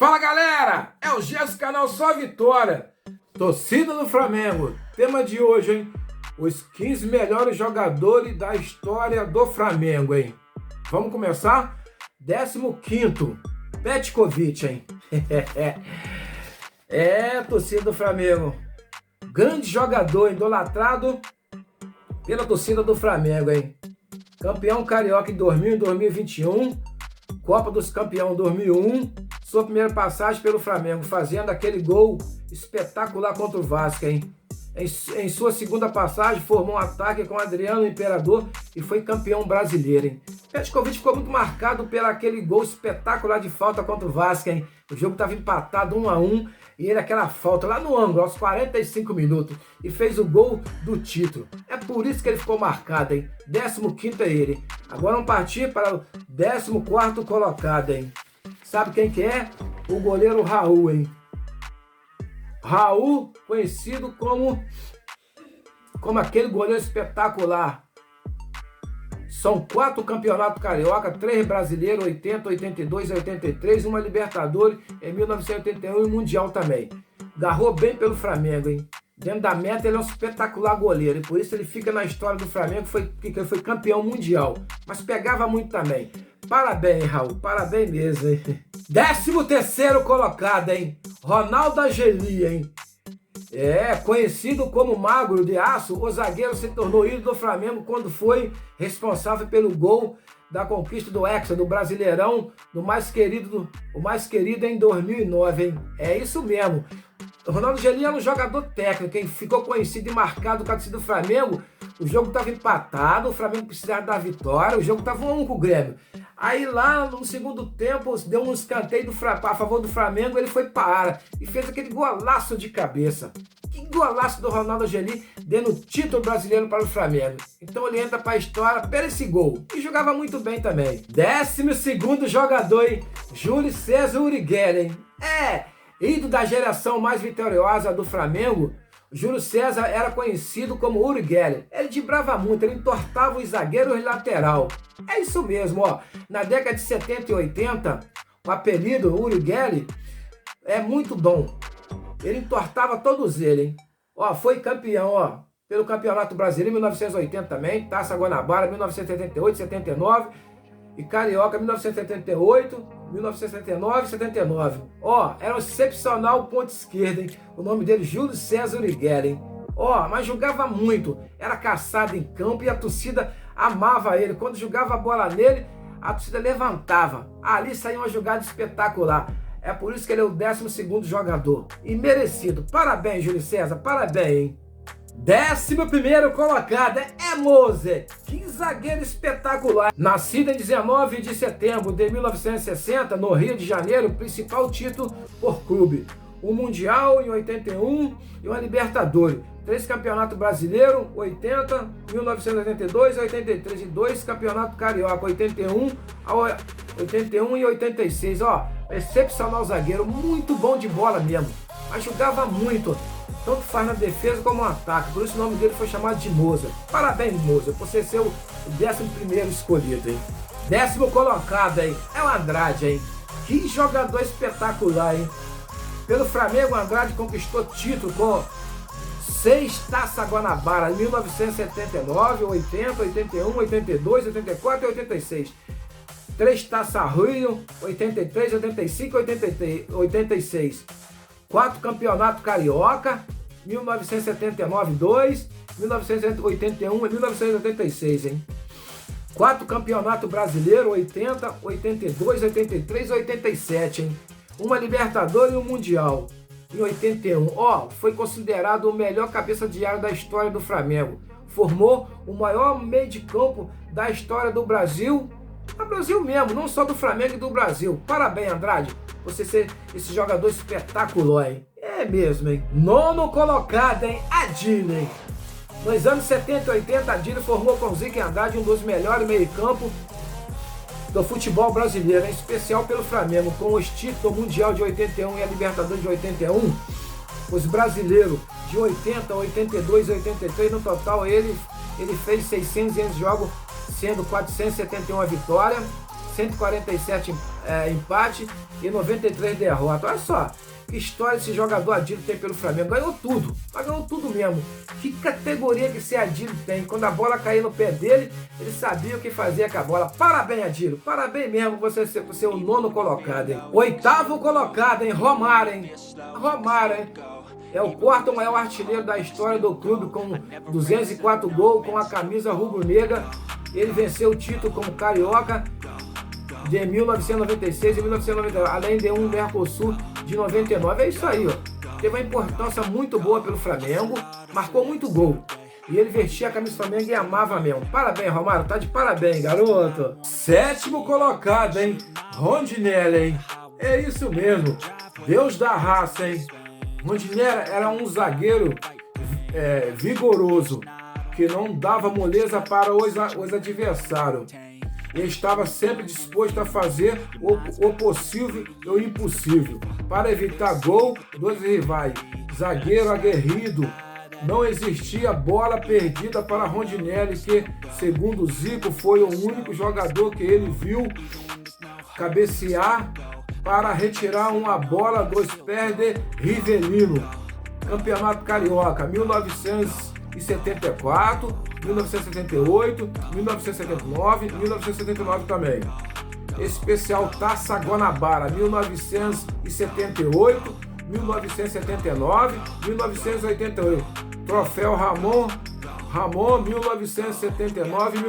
Fala galera, é o Gesso Canal Só Vitória, torcida do Flamengo. Tema de hoje, hein? Os 15 melhores jogadores da história do Flamengo, hein? Vamos começar? 15º, Petkovic, hein? Torcida do Flamengo. Grande jogador, idolatrado pela torcida do Flamengo, hein? Campeão carioca em 2000 e 2021, Copa dos Campeões 2001, sua primeira passagem pelo Flamengo, fazendo aquele gol espetacular contra o Vasco, hein? Em sua segunda passagem, formou um ataque com Adriano Imperador e foi campeão brasileiro, hein? Petkovic ficou muito marcado pelo aquele gol espetacular de falta contra o Vasco, hein? O jogo estava empatado 1-1 e ele aquela falta lá no ângulo, aos 45 minutos, e fez o gol do título. É por isso que ele ficou marcado, hein? 15º é ele. Agora vamos partir para o 14º colocado, hein? Sabe quem que é? O goleiro Raul, hein? Raul, conhecido como aquele goleiro espetacular. São 4 campeonatos carioca, 3 brasileiros, 80, 82 e 83, uma Libertadores em 1981 e Mundial também. Garrou bem pelo Flamengo, hein? Dentro da meta ele é um espetacular goleiro e por isso ele fica na história do Flamengo, que foi campeão mundial. Mas pegava muito também. Parabéns, Raul, parabéns mesmo, hein? 13º colocado, hein? Ronaldo Angelim, hein? Conhecido como Magro de Aço, o zagueiro se tornou ídolo do Flamengo quando foi responsável pelo gol da conquista do Hexa, do Brasileirão, o mais querido em 2009, hein? É isso mesmo. O Ronaldo Angelim era um jogador técnico, hein? Ficou conhecido e marcado com a torcida do Flamengo. O jogo estava empatado, o Flamengo precisava da vitória, o jogo estava 1-1 com o Grêmio. Aí lá no segundo tempo, deu um escanteio a favor do Flamengo, ele foi para a área e fez aquele golaço de cabeça. Que golaço do Ronaldo Angelim, dando título brasileiro para o Flamengo. Então ele entra para a história por esse gol. E jogava muito bem também. 12º jogador, hein? Júlio César Uriguela, hein? Ídolo da geração mais vitoriosa do Flamengo. Júlio César era conhecido como Uri Geller. Ele driblava muito, ele entortava os zagueiros e lateral. É isso mesmo, ó. Na década de 70 e 80, o apelido Uri Geller é muito bom. Ele entortava todos eles, hein? Ó, foi campeão, ó, pelo Campeonato Brasileiro em 1980 também, Taça Guanabara 1978, 79 e Carioca 1978, 1979 e 79. Ó, era um excepcional ponto esquerdo, hein? O nome dele, Júlio César Uriguela, hein? Ó, mas jogava muito, era caçado em campo e a torcida amava ele. Quando jogava a bola nele, a torcida levantava. Ali saía uma jogada espetacular. É por isso que ele é o 12º jogador. E merecido. Parabéns, Júlio César, parabéns, hein? 11º colocado é Moser, que zagueiro espetacular. Nascido em 19 de setembro de 1960, no Rio de Janeiro, principal título por clube. Um Mundial em 81 e uma Libertadores. 3 campeonatos brasileiros, 80, 1982 e 83. E 2 campeonatos carioca, 81 e 86. Ó, excepcional zagueiro, muito bom de bola mesmo. Mas jogava muito. Tanto faz na defesa como no ataque. Por isso o nome dele foi chamado de Moser. Parabéns, Moser, por você ser o 11º escolhido, hein? 10º colocado, hein? É o Andrade, hein? Que jogador espetacular, hein? Pelo Flamengo, o Andrade conquistou título com 6 Taça Guanabara em 1979, 80, 81, 82, 84 e 86. 3 Taça Rio, 83, 85 e 86. 4 campeonatos carioca, 1979, 2, 1981 e 1986, hein? 4 campeonatos brasileiros, 80, 82, 83 e 87, hein? Uma Libertadores e um Mundial, em 81. Ó, foi considerado o melhor cabeça de área da história do Flamengo. Formou o maior meio de campo da história do Brasil. Do Brasil mesmo, não só do Flamengo e do Brasil. Parabéns, Andrade, você ser esse jogador espetacular, hein? É mesmo, hein? 9º colocado, hein? Adílio, hein? Nos anos 70 e 80, Adílio formou com Zico e Andrade um dos melhores meio-campo do futebol brasileiro, em especial pelo Flamengo, com os títulos Mundial de 81 e a Libertadores de 81. Os brasileiros de 80, 82 e 83, no total ele fez 611 jogos, sendo 471 vitórias, 147 empate e 93 derrotas. Olha só que história esse jogador Adílio tem pelo Flamengo. Ganhou tudo, mas ganhou tudo mesmo. Que categoria que esse Adílio tem. Quando a bola caía no pé dele, ele sabia o que fazer com a bola. Parabéns, Adílio. Parabéns mesmo você ser o 9º colocado, hein? 8º colocado, hein? Romário, hein? Romário, hein? É o 4º maior artilheiro da história do clube, com 204 gols, com a camisa rubro-negra. Ele venceu o título como carioca de 1996 e 1999, além de um Mercosul de 99. É isso aí, ó. Teve uma importância muito boa pelo Flamengo, marcou muito gol. E ele vestia a camisa do Flamengo e amava mesmo. Parabéns, Romário, tá de parabéns, garoto. 7º colocado, hein? Rondinelli, hein? É isso mesmo, Deus da raça, hein? Rondinelli era um zagueiro vigoroso, que não dava moleza para os adversários. Ele estava sempre disposto a fazer o possível e o impossível para evitar gol dos rivais. Zagueiro aguerrido, não existia bola perdida para Rondinelli, que, segundo Zico, foi o único jogador que ele viu cabecear para retirar uma bola dos pés de Rivelino. Campeonato Carioca, 1974, 1978, 1979, 1979 também. Especial Taça Guanabara, 1978, 1979, 1988. Troféu Ramon, 1979 e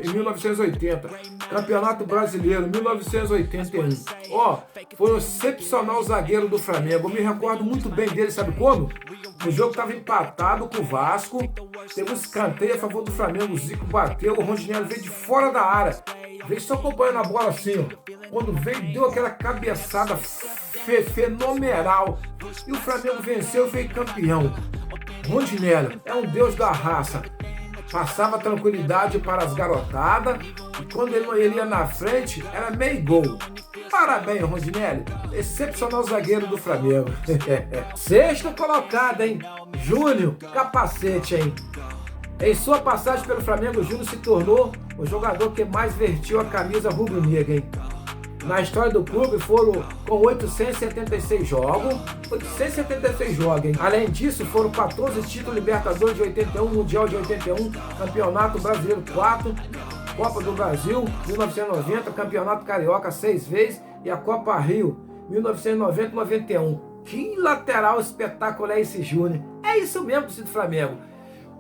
1980. Campeonato Brasileiro, 1981. Ó, foi um excepcional zagueiro do Flamengo. Eu me recordo muito bem dele, sabe como? O jogo estava empatado com o Vasco. Teve um escanteio a favor do Flamengo. O Zico bateu, o Rondinelli veio de fora da área. Veio só acompanhando a bola assim, ó. Quando veio, deu aquela cabeçada fenomenal. E o Flamengo venceu e veio campeão. Rondinelli é um deus da raça. Passava tranquilidade para as garotadas. E quando ele ia na frente, era meio gol. Parabéns, Rondinelli. Excepcional zagueiro do Flamengo. 6º colocado, hein? Júnior Capacete, hein? Em sua passagem pelo Flamengo, Júnior se tornou o jogador que mais vestiu a camisa rubro-negra, hein? Na história do clube foram com 876 jogos. 876 jogos, hein? Além disso, foram 14 títulos Libertadores de 81, Mundial de 81, Campeonato Brasileiro 4, Copa do Brasil 1990, Campeonato Carioca 6 vezes e a Copa Rio 1990 e 91. Que lateral espetacular é esse Júnior. É isso mesmo, torcida do Flamengo.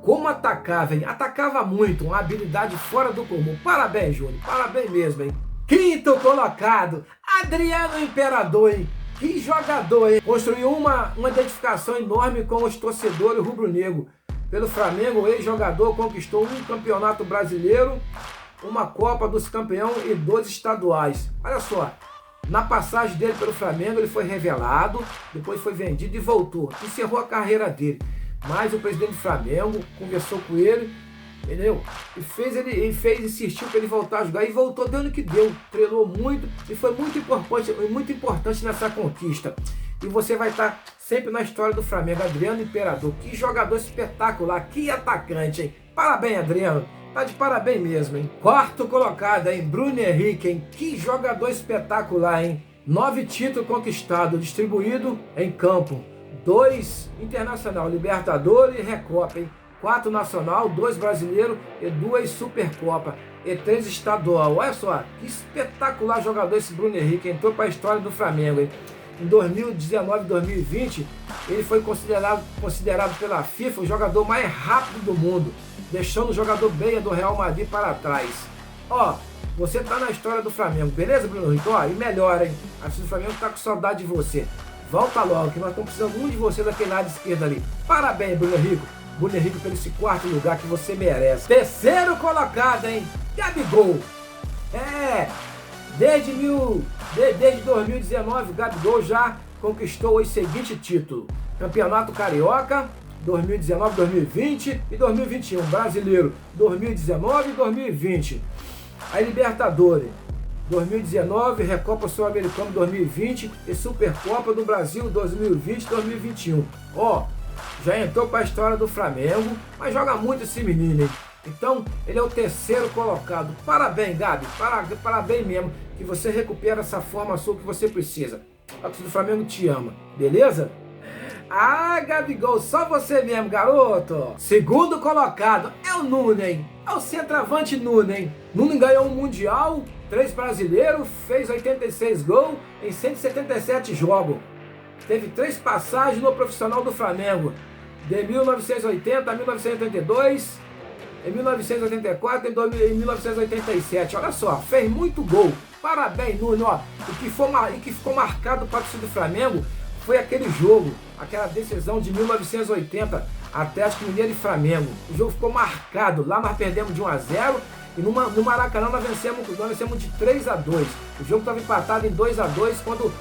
Como atacava, hein? Atacava muito, uma habilidade fora do comum. Parabéns, Júnior. Parabéns mesmo, hein? 5º colocado, Adriano Imperador, hein? Que jogador, hein? Construiu uma identificação enorme com os torcedores rubro-negro. Pelo Flamengo, o ex-jogador conquistou um campeonato brasileiro, uma Copa dos Campeões e 2 estaduais. Olha só, na passagem dele pelo Flamengo, ele foi revelado, depois foi vendido e voltou. Encerrou a carreira dele. Mas o presidente do Flamengo conversou com ele, entendeu? E insistiu para ele voltar a jogar e voltou dando o que deu. Treinou muito e foi muito importante nessa conquista. E você vai estar sempre na história do Flamengo. Adriano Imperador, que jogador espetacular, que atacante, hein? Parabéns, Adriano. Tá de parabéns mesmo, hein? 4º colocado, hein? Bruno Henrique, hein? Que jogador espetacular, hein? 9 títulos conquistados, distribuído em campo. 2 internacional, Libertadores e Recopa, hein? 4 nacional, 2 brasileiro e 2 Supercopa e 3 estadual. Olha só, que espetacular jogador esse Bruno Henrique. Entrou para a história do Flamengo, hein? Em 2019 e 2020, ele foi considerado pela FIFA o jogador mais rápido do mundo, deixando o jogador Beia do Real Madrid para trás. Ó, você tá na história do Flamengo, beleza, Bruno Henrique? Ó, e melhor, hein? A torcida do Flamengo tá com saudade de você. Volta logo, que nós estamos precisando muito de você daquele lado esquerdo ali. Parabéns, Bruno Henrique. Bruno Henrique pelo esse 4º lugar que você merece. 3º colocado, hein? Gabigol. Desde 2019, o Gabigol já conquistou os seguintes títulos: Campeonato Carioca 2019, 2020 e 2021, Brasileiro 2019 e 2020, a Libertadores 2019, Recopa Sul-Americana 2020 e Supercopa do Brasil 2020 e 2021. Ó, já entrou para a história do Flamengo, mas joga muito esse menino, hein? Então, ele é o terceiro colocado. Parabéns, Gabi. Parabéns mesmo, que você recupera essa forma sua que você precisa. A torcida do Flamengo te ama, beleza? Ah, Gabigol, só você mesmo, garoto. Segundo colocado é o Nunes, é o centroavante Nunes. Nunes ganhou um Mundial, 3 brasileiros, fez 86 gols em 177 jogos. Teve 3 passagens no profissional do Flamengo, de 1980 a 1982, em 1984 e em 1987. Olha só, fez muito gol. Parabéns, Nunes. Ó, o que ficou marcado para o torcida do Flamengo foi aquele jogo, aquela decisão de 1980, Atlético Mineiro e Flamengo. O jogo ficou marcado. Lá nós perdemos de 1-0 e no Maracanã nós vencemos de 3-2. O jogo estava empatado em 2-2 quando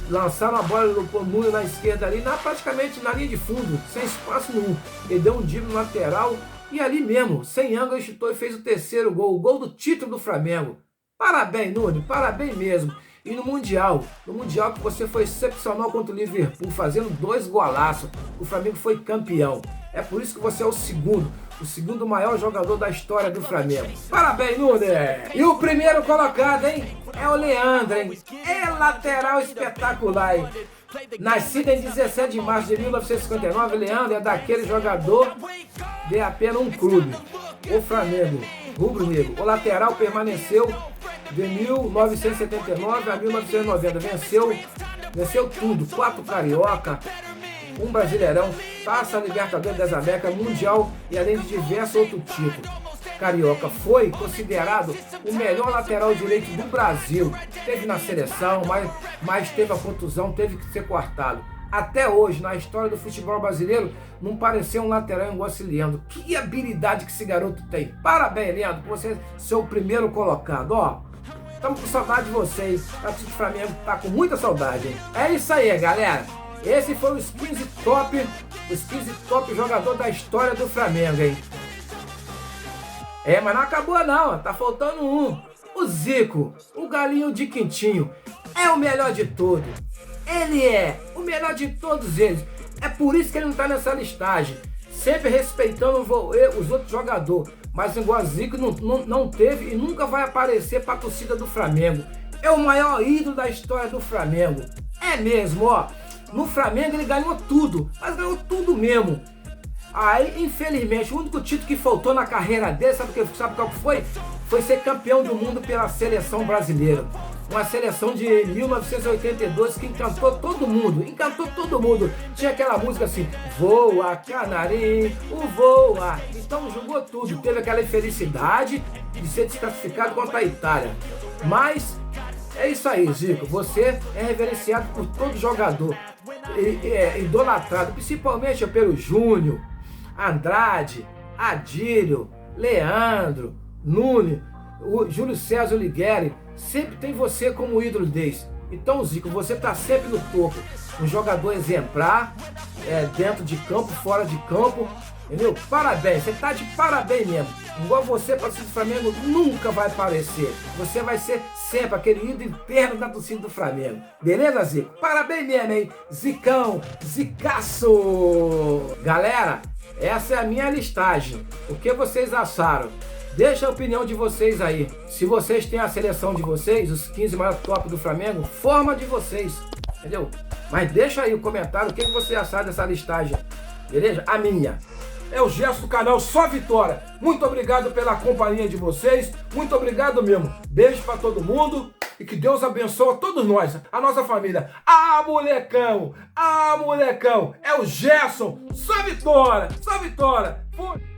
lançaram a bola do Nunes na esquerda ali, praticamente na linha de fundo, sem espaço nenhum. Ele deu um drible no lateral e ali mesmo, sem ângulo, ele chutou e fez o terceiro gol, o gol do título do Flamengo. Parabéns, Nunes, parabéns mesmo. E no Mundial que você foi excepcional contra o Liverpool, fazendo 2 golaços, o Flamengo foi campeão. É por isso que você é o segundo maior jogador da história do Flamengo. Parabéns, Nunes! E o primeiro colocado, hein? É o Leandro, hein? É lateral espetacular, hein? Nascido em 17 de março de 1959, Leandro é daquele jogador de apenas um clube, o Flamengo, rubro-negro. O lateral permaneceu de 1979 a 1990, venceu tudo, 4 carioca, 1 brasileirão, Taça Libertadores das Américas, Mundial e além de diversos outros títulos. Carioca foi considerado o melhor lateral direito do Brasil. Teve na seleção, mas teve a contusão, teve que ser cortado. Até hoje, na história do futebol brasileiro, não pareceu um lateral igual esse Leandro. Que habilidade que esse garoto tem. Parabéns, Leandro, por você ser o primeiro colocado. Ó, estamos com saudade de vocês. A torcida do Flamengo tá com muita saudade, hein? É isso aí, galera. Esse foi os 15 top jogador da história do Flamengo, hein? Mas não acabou não, tá faltando um. O Zico, o galinho de Quintinho, é o melhor de todos. Ele é o melhor de todos eles. É por isso que ele não tá nessa listagem. Sempre respeitando os outros jogadores. Mas igual Zico não teve e nunca vai aparecer para a torcida do Flamengo. É o maior ídolo da história do Flamengo. É mesmo, ó. No Flamengo ele ganhou tudo, mas ganhou tudo mesmo. Aí, infelizmente, o único título que faltou na carreira dele, sabe qual que foi? Foi ser campeão do mundo pela seleção brasileira. Uma seleção de 1982 que encantou todo mundo. Tinha aquela música assim, voa, canarinho, voa. Então jogou tudo. Teve aquela infelicidade de ser desclassificado contra a Itália. Mas é isso aí, Zico. Você é reverenciado por todo jogador. Idolatrado, principalmente pelo Júnior, Andrade, Adílio, Leandro, Nunes, o Júlio César Ligueri. Sempre tem você como ídolo deles. Então, Zico, você está sempre no topo. Um jogador exemplar, dentro de campo, fora de campo. Entendeu? Parabéns, você está de parabéns mesmo. Igual você, para o torcida do Flamengo, nunca vai aparecer. Você vai ser sempre aquele ídolo eterno da torcida do Flamengo. Beleza, Zico? Parabéns mesmo, hein? Zicão, zicaço! Galera, essa é a minha listagem. O que vocês acharam? Deixa a opinião de vocês aí. Se vocês têm a seleção de vocês, os 15 maiores top do Flamengo, forma de vocês. Entendeu? Mas deixa aí o comentário, o que você achar dessa listagem. Beleza? A minha. É o Gerson do canal Só Vitória. Muito obrigado pela companhia de vocês. Muito obrigado mesmo. Beijo pra todo mundo. E que Deus abençoe a todos nós, a nossa família. Ah, molecão! Ah, molecão! É o Gerson. Só Vitória! Só Vitória! Fui.